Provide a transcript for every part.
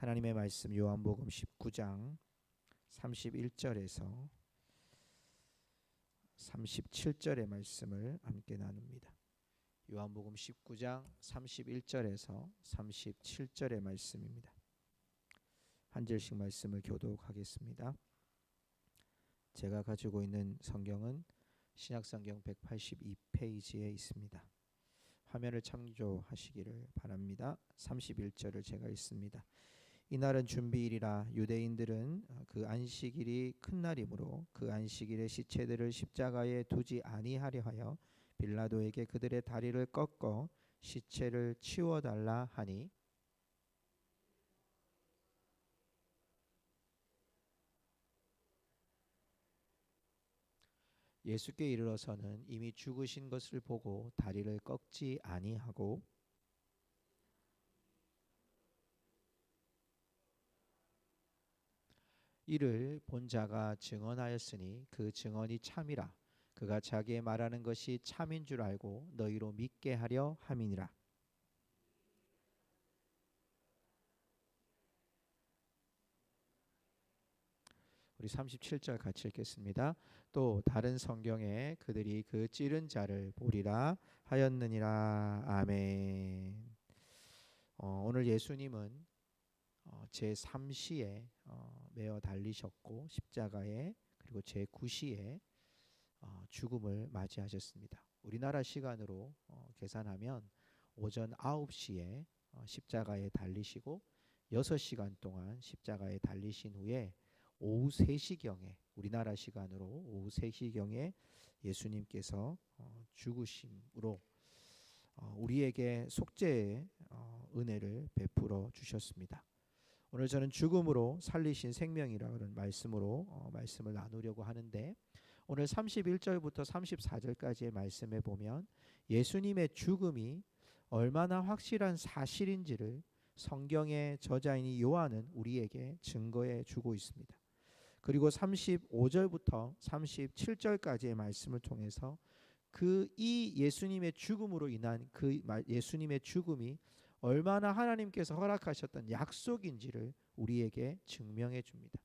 하나님의 말씀 요한복음 19장 31절에서 37절의 말씀을 함께 나눕니다. 요한복음 19장 31절에서 37절의 말씀입니다. 한 절씩 말씀을 교독하겠습니다. 제가 가지고 있는 성경은 신약성경 182페이지에 있습니다. 화면을 참조하시기를 바랍니다. 31절을 제가 읽습니다. 이날은 준비일이라 유대인들은 그 안식일이 큰 날이므로 그 안식일에 시체들을 십자가에 두지 아니하려 하여 빌라도에게 그들의 다리를 꺾어 시체를 치워달라 하니 예수께 이르러서는 이미 죽으신 것을 보고 다리를 꺾지 아니하고 이를 본 자가 증언하였으니 그 증언이 참이라. 그가 자기의 말하는 것이 참인 줄 알고 너희로 믿게 하려 함이니라. 우리 37절 같이 읽겠습니다. 또 다른 성경에 그들이 그 찌른 자를 보리라 하였느니라. 아멘. 오늘 예수님은 제3시에 매어 달리셨고 십자가에, 그리고 제9시에 죽음을 맞이하셨습니다. 우리나라 시간으로 계산하면 오전 9시에 십자가에 달리시고 6시간 동안 십자가에 달리신 후에 오후 3시경에, 우리나라 시간으로 오후 3시경에 예수님께서 죽으심으로 우리에게 속죄의 은혜를 베풀어 주셨습니다. 오늘 저는 죽음으로 살리신 생명이라는 말씀으로 말씀을 나누려고 하는데, 오늘 31절부터 34절까지의 말씀에 보면 예수님의 죽음이 얼마나 확실한 사실인지를 성경의 저자인 요한은 우리에게 증거해 주고 있습니다. 그리고 35절부터 37절까지의 말씀을 통해서 이 예수님의 죽음으로 인한 그 예수님의 죽음이 얼마나 하나님께서 허락하셨던 약속인지를 우리에게 증명해 줍니다.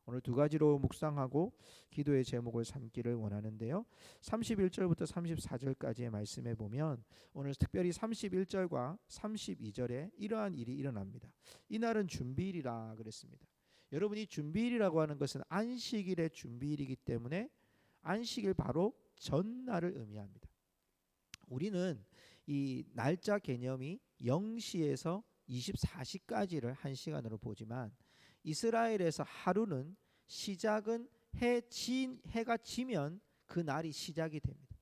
오늘 두 가지로 묵상하고 기도의 제목을 삼기를 원하는데요. 31절부터 34절까지의 말씀에 보면 오늘 특별히 31절과 32절에 이러한 일이 일어납니다. 이날은 준비일이라 그랬습니다. 여러분이 준비일이라고 하는 것은 안식일의 준비일이기 때문에 안식일 바로 전날을 의미합니다. 우리는 이 날짜 개념이 0시에서 24시까지를 한 시간으로 보지만 이스라엘에서 하루는 시작은 해가 지면 그 날이 시작이 됩니다.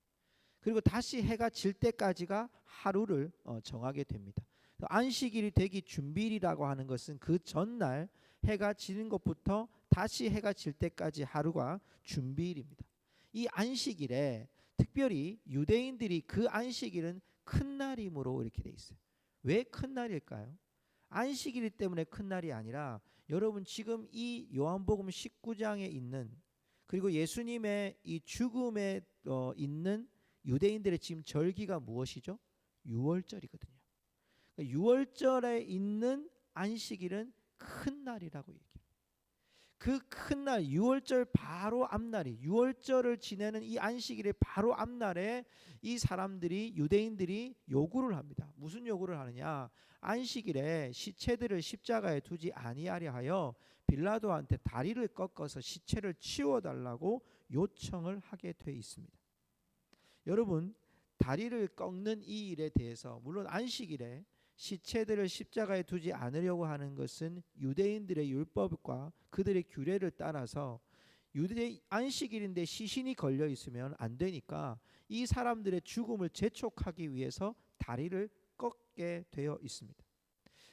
그리고 다시 해가 질 때까지가 하루를 정하게 됩니다. 안식일이 되기 준비일이라고 하는 것은 그 전날 해가 지는 것부터 다시 해가 질 때까지 하루가 준비일입니다. 이 안식일에 특별히 유대인들이 그 안식일은 큰 날이므로 이렇게 돼 있어요. 왜 큰 날일까요? 안식일 때문에 큰 날이 아니라, 여러분 지금 이 요한복음 19장에 있는, 그리고 예수님의 이 죽음에 있는 유대인들의 지금 절기가 무엇이죠? 유월절이거든요. 유월절에 있는 안식일은 큰 날이라고 얘기해요. 그 큰 날, 유월절 바로 앞날이, 유월절을 지내는 이 안식일의 바로 앞날에 이 사람들이, 유대인들이 요구를 합니다. 무슨 요구를 하느냐? 안식일에 시체들을 십자가에 두지 아니하려 하여 빌라도한테 다리를 꺾어서 시체를 치워달라고 요청을 하게 돼 있습니다. 여러분, 다리를 꺾는 이 일에 대해서, 물론 안식일에 시체들을 십자가에 두지 않으려고 하는 것은 유대인들의 율법과 그들의 규례를 따라서, 유대 안식일인데 시신이 걸려 있으면 안 되니까 이 사람들의 죽음을 재촉하기 위해서 다리를 꺾게 되어 있습니다.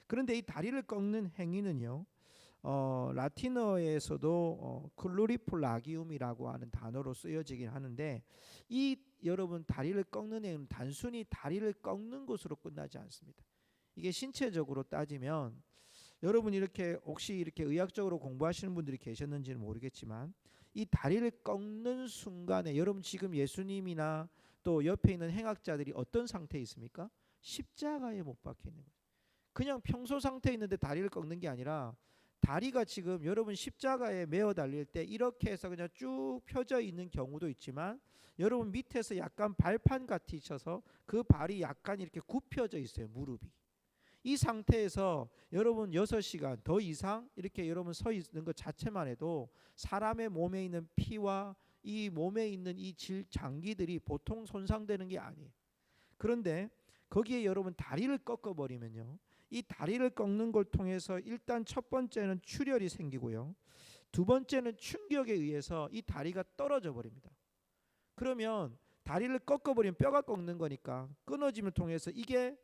그런데 이 다리를 꺾는 행위는요, 라틴어에서도 클로리폴라기움이라고 하는 단어로 쓰여지긴 하는데, 이 여러분 다리를 꺾는 행위는 단순히 다리를 꺾는 것으로 끝나지 않습니다. 이게 신체적으로 따지면, 여러분 이렇게 혹시 이렇게 의학적으로 공부하시는 분들이 계셨는지는 모르겠지만, 이 다리를 꺾는 순간에 여러분 지금 예수님이나 또 옆에 있는 행악자들이 어떤 상태에 있습니까? 십자가에 못 박혀 있는 거예요. 그냥 평소 상태에 있는데 다리를 꺾는 게 아니라 다리가 지금 여러분 십자가에 매어 달릴 때 이렇게 해서 그냥 쭉 펴져 있는 경우도 있지만 여러분 밑에서 약간 발판 같이 있어서 그 발이 약간 이렇게 굽혀져 있어요. 무릎이. 이 상태에서 여러분 6시간 더 이상 이렇게 여러분 서 있는 것 자체만 해도 사람의 몸에 있는 피와 이 몸에 있는 이 장기들이 보통 손상되는 게 아니에요. 그런데 거기에 여러분 다리를 꺾어버리면요, 이 다리를 꺾는 걸 통해서 일단 첫 번째는 출혈이 생기고요, 두 번째는 충격에 의해서 이 다리가 떨어져 버립니다. 그러면 다리를 꺾어버리면 뼈가 꺾는 거니까 끊어짐을 통해서 이게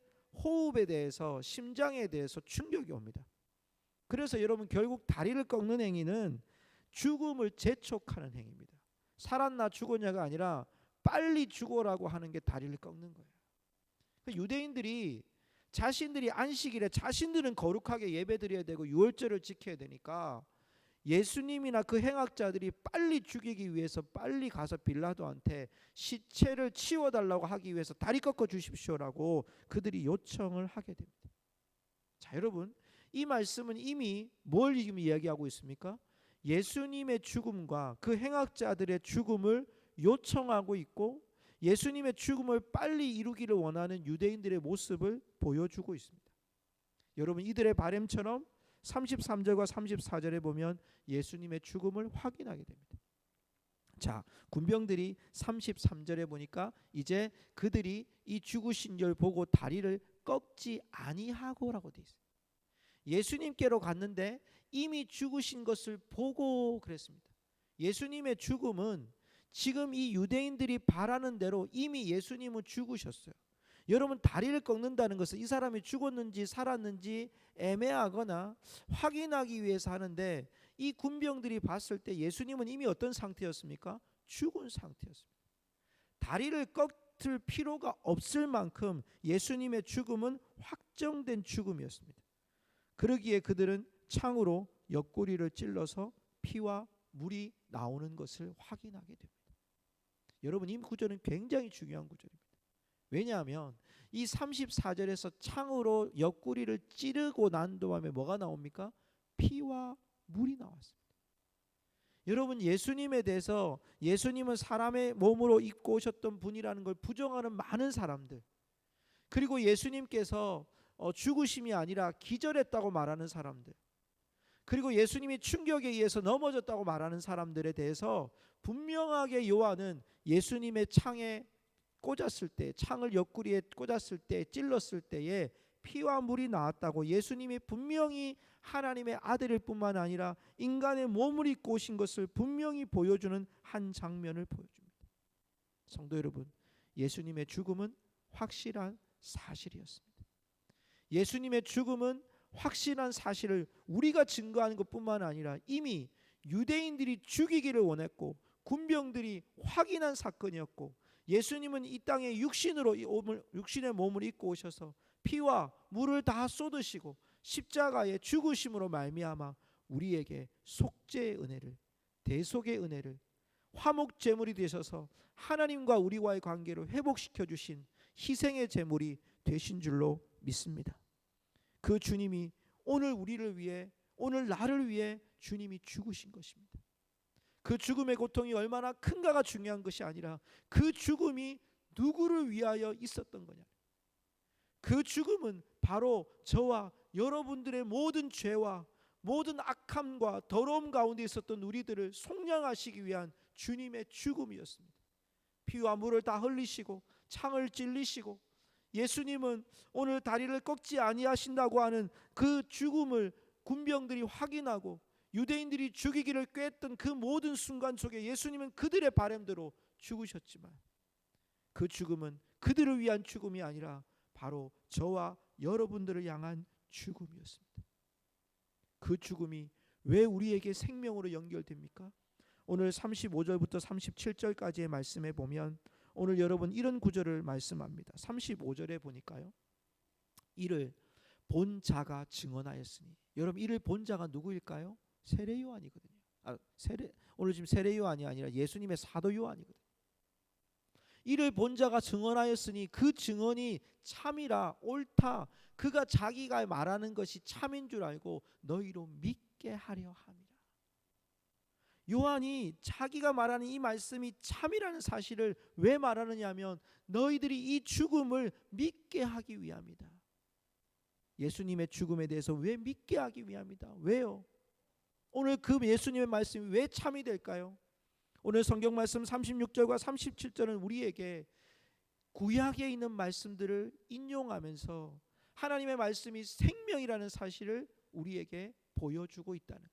호흡에 대해서 심장에 대해서 충격이 옵니다. 그래서 여러분 결국 다리를 꺾는 행위는 죽음을 재촉하는 행위입니다. 살았나 죽었냐가 아니라 빨리 죽어라고 하는 게 다리를 꺾는 거예요. 유대인들이 자신들이 안식일에 자신들은 거룩하게 예배드려야 되고 유월절을 지켜야 되니까 예수님이나 그 행악자들이 빨리 죽이기 위해서 빨리 가서 빌라도한테 시체를 치워달라고 하기 위해서 다리 꺾어 주십시오라고 그들이 요청을 하게 됩니다. 자, 여러분, 이 말씀은 이미 뭘 지금 이야기하고 있습니까? 예수님의 죽음과 그 행악자들의 죽음을 요청하고 있고 예수님의 죽음을 빨리 이루기를 원하는 유대인들의 모습을 보여주고 있습니다. 여러분, 이들의 바램처럼 33절과 34절에 보면 예수님의 죽음을 확인하게 됩니다. 자, 군병들이 33절에 보니까 이제 그들이 이 죽으신 절 보고 다리를 꺾지 아니하고라고 돼 있어요. 예수님께로 갔는데 이미 죽으신 것을 보고 그랬습니다. 예수님의 죽음은 지금 이 유대인들이 바라는 대로 이미 예수님은 죽으셨어요. 여러분, 다리를 꺾는다는 것은 이 사람이 죽었는지 살았는지 애매하거나 확인하기 위해서 하는데 이 군병들이 봤을 때 예수님은 이미 어떤 상태였습니까? 죽은 상태였습니다. 다리를 꺾을 필요가 없을 만큼 예수님의 죽음은 확정된 죽음이었습니다. 그러기에 그들은 창으로 옆구리를 찔러서 피와 물이 나오는 것을 확인하게 됩니다. 여러분, 이 구절은 굉장히 중요한 구절입니다. 왜냐하면 이 34절에서 창으로 옆구리를 찌르고 난 다음에 뭐가 나옵니까? 피와 물이 나왔습니다. 여러분, 예수님에 대해서 예수님은 사람의 몸으로 입고 오셨던 분이라는 걸 부정하는 많은 사람들, 그리고 예수님께서 죽으심이 아니라 기절했다고 말하는 사람들, 그리고 예수님이 충격에 의해서 넘어졌다고 말하는 사람들에 대해서 분명하게 요한은 예수님의 창에 꽂았을 때, 창을 옆구리에 꽂았을 때, 찔렀을 때에 피와 물이 나왔다고 예수님이 분명히 하나님의 아들일 뿐만 아니라 인간의 몸을 입고 오신 것을 분명히 보여주는 한 장면을 보여줍니다. 성도 여러분, 예수님의 죽음은 확실한 사실이었습니다. 예수님의 죽음은 확실한 사실을 우리가 증거하는 것뿐만 아니라 이미 유대인들이 죽이기를 원했고 군병들이 확인한 사건이었고, 예수님은 이 땅에 육신의 몸을 입고 오셔서 피와 물을 다 쏟으시고 십자가의 죽으심으로 말미암아 우리에게 속죄의 은혜를, 대속의 은혜를, 화목 제물이 되셔서 하나님과 우리와의 관계를 회복시켜 주신 희생의 제물이 되신 줄로 믿습니다. 그 주님이 오늘 우리를 위해, 오늘 나를 위해 주님이 죽으신 것입니다. 그 죽음의 고통이 얼마나 큰가가 중요한 것이 아니라 그 죽음이 누구를 위하여 있었던 거냐. 그 죽음은 바로 저와 여러분들의 모든 죄와 모든 악함과 더러움 가운데 있었던 우리들을 속량하시기 위한 주님의 죽음이었습니다. 피와 물을 다 흘리시고 창을 찔리시고 예수님은 오늘 다리를 꺾지 아니하신다고 하는 그 죽음을 군병들이 확인하고 유대인들이 죽이기를 꾀했던 그 모든 순간 속에 예수님은 그들의 바람대로 죽으셨지만 그 죽음은 그들을 위한 죽음이 아니라 바로 저와 여러분들을 향한 죽음이었습니다. 그 죽음이 왜 우리에게 생명으로 연결됩니까? 오늘 35절부터 37절까지의 말씀에 보면 오늘 여러분 이런 구절을 말씀합니다. 35절에 보니까요, 이를 본 자가 증언하였으니, 여러분 이를 본 자가 누구일까요? 세례 요한이거든요. 오늘 지금 세례 요한이 아니라 예수님의 사도 요한이거든요. 이를 본 자가 증언하였으니 그 증언이 참이라 옳다. 그가 자기가 말하는 것이 참인 줄 알고 너희로 믿게 하려 함이라. 요한이 자기가 말하는 이 말씀이 참이라는 사실을 왜 말하느냐 하면 너희들이 이 죽음을 믿게 하기 위함이다. 예수님의 죽음에 대해서 왜 믿게 하기 위함이다. 왜요? 오늘 그 예수님의 말씀이 왜 참이 될까요? 오늘 성경 말씀 36절과 37절은 우리에게 구약에 있는 말씀들을 인용하면서 하나님의 말씀이 생명이라는 사실을 우리에게 보여주고 있다는 것.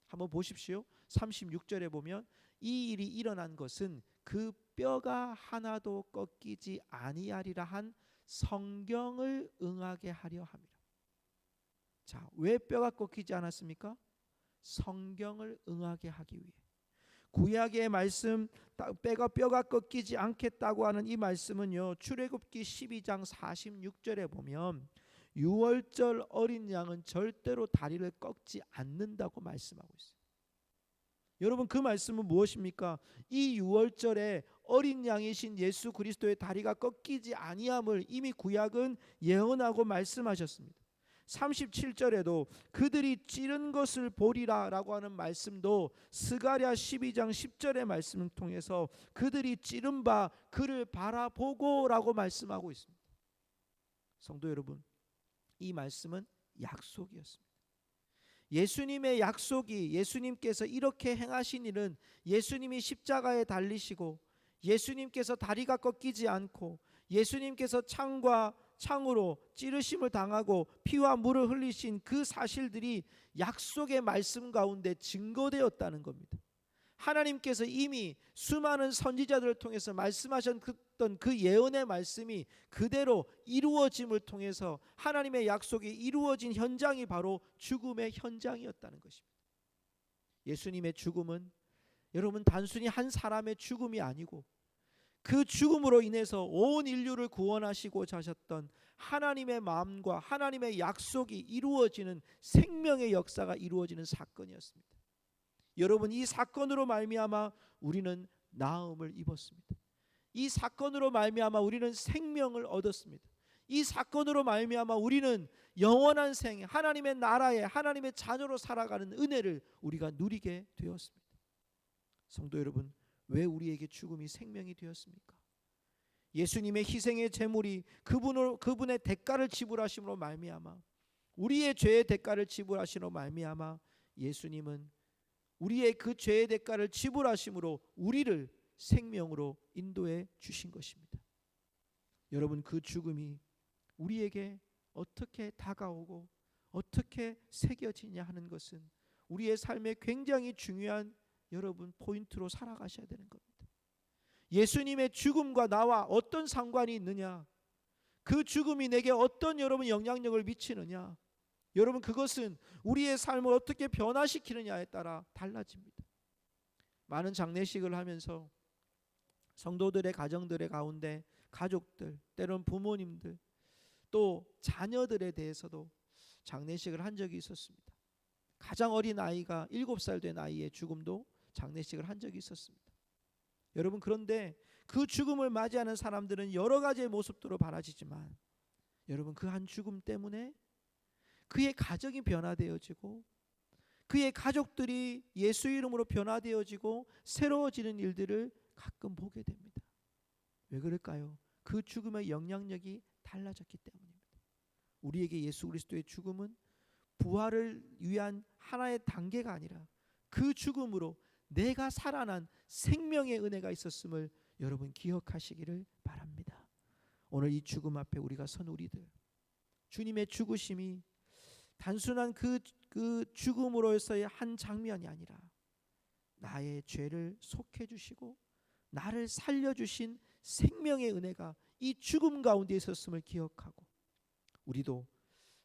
한번 보십시오. 36절에 보면 이 일이 일어난 것은 그 뼈가 하나도 꺾이지 아니하리라 한 성경을 응하게 하려 함이라. 자, 왜 뼈가 꺾이지 않았습니까? 성경을 응하게 하기 위해. 구약의 말씀 뼈가 꺾이지 않겠다고 하는 이 말씀은요, 출애굽기 12장 46절에 보면 유월절 어린 양은 절대로 다리를 꺾지 않는다고 말씀하고 있어요. 여러분, 그 말씀은 무엇입니까? 이 유월절에 어린 양이신 예수 그리스도의 다리가 꺾이지 아니함을 이미 구약은 예언하고 말씀하셨습니다. 37절에도 그들이 찌른 것을 보리라 라고 하는 말씀도 스가랴 12장 10절의 말씀을 통해서 그들이 찌른 바 그를 바라보고 라고 말씀하고 있습니다. 성도 여러분, 이 말씀은 약속이었습니다. 예수님의 약속이, 예수님께서 이렇게 행하신 일은 예수님이 십자가에 달리시고 예수님께서 다리가 꺾이지 않고 예수님께서 창으로 찌르심을 당하고 피와 물을 흘리신 그 사실들이 약속의 말씀 가운데 증거되었다는 겁니다. 하나님께서 이미 수많은 선지자들을 통해서 말씀하셨던 그 예언의 말씀이 그대로 이루어짐을 통해서 하나님의 약속이 이루어진 현장이 바로 죽음의 현장이었다는 것입니다. 예수님의 죽음은 여러분 단순히 한 사람의 죽음이 아니고 그 죽음으로 인해서 온 인류를 구원하시고자 하셨던 하나님의 마음과 하나님의 약속이 이루어지는 생명의 역사가 이루어지는 사건이었습니다. 여러분, 이 사건으로 말미암아 우리는 나음을 입었습니다. 이 사건으로 말미암아 우리는 생명을 얻었습니다. 이 사건으로 말미암아 우리는 영원한 생, 하나님의 나라에 하나님의 자녀로 살아가는 은혜를 우리가 누리게 되었습니다. 성도 여러분, 왜 우리에게 죽음이 생명이 되었습니까? 예수님의 희생의 제물이 그분의 대가를 지불하심으로 말미암아 우리의 죄의 대가를 지불하심으로 말미암아 예수님은 우리의 그 죄의 대가를 지불하심으로 우리를 생명으로 인도해 주신 것입니다. 여러분, 그 죽음이 우리에게 어떻게 다가오고 어떻게 새겨지냐 하는 것은 우리의 삶에 굉장히 중요한 여러분 포인트로 살아가셔야 되는 겁니다. 예수님의 죽음과 나와 어떤 상관이 있느냐, 그 죽음이 내게 어떤 여러분 영향력을 미치느냐, 여러분 그것은 우리의 삶을 어떻게 변화시키느냐에 따라 달라집니다. 많은 장례식을 하면서 성도들의 가정들의 가운데 가족들, 때로는 부모님들, 또 자녀들에 대해서도 장례식을 한 적이 있었습니다. 가장 어린 아이가 7살 된 아이의 죽음도 장례식을 한 적이 있었습니다. 여러분, 그런데 그 죽음을 맞이하는 사람들은 여러 가지의 모습들로 바라지지만 여러분, 그 한 죽음 때문에 그의 가정이 변화되어지고 그의 가족들이 예수 이름으로 변화되어지고 새로워지는 일들을 가끔 보게 됩니다. 왜 그럴까요? 그 죽음의 영향력이 달라졌기 때문입니다. 우리에게 예수 그리스도의 죽음은 부활을 위한 하나의 단계가 아니라 그 죽음으로 내가 살아난 생명의 은혜가 있었음을 여러분 기억하시기를 바랍니다. 오늘 이 죽음 앞에 우리가 선 우리들, 주님의 죽으심이 단순한 그 죽음으로서의 한 장면이 아니라 나의 죄를 속해 주시고 나를 살려주신 생명의 은혜가 이 죽음 가운데 있었음을 기억하고 우리도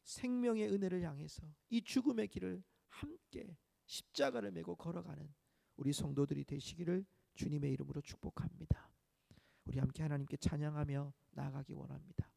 생명의 은혜를 향해서 이 죽음의 길을 함께 십자가를 메고 걸어가는 우리 성도들이 되시기를 주님의 이름으로 축복합니다. 우리 함께 하나님께 찬양하며 나아가기 원합니다.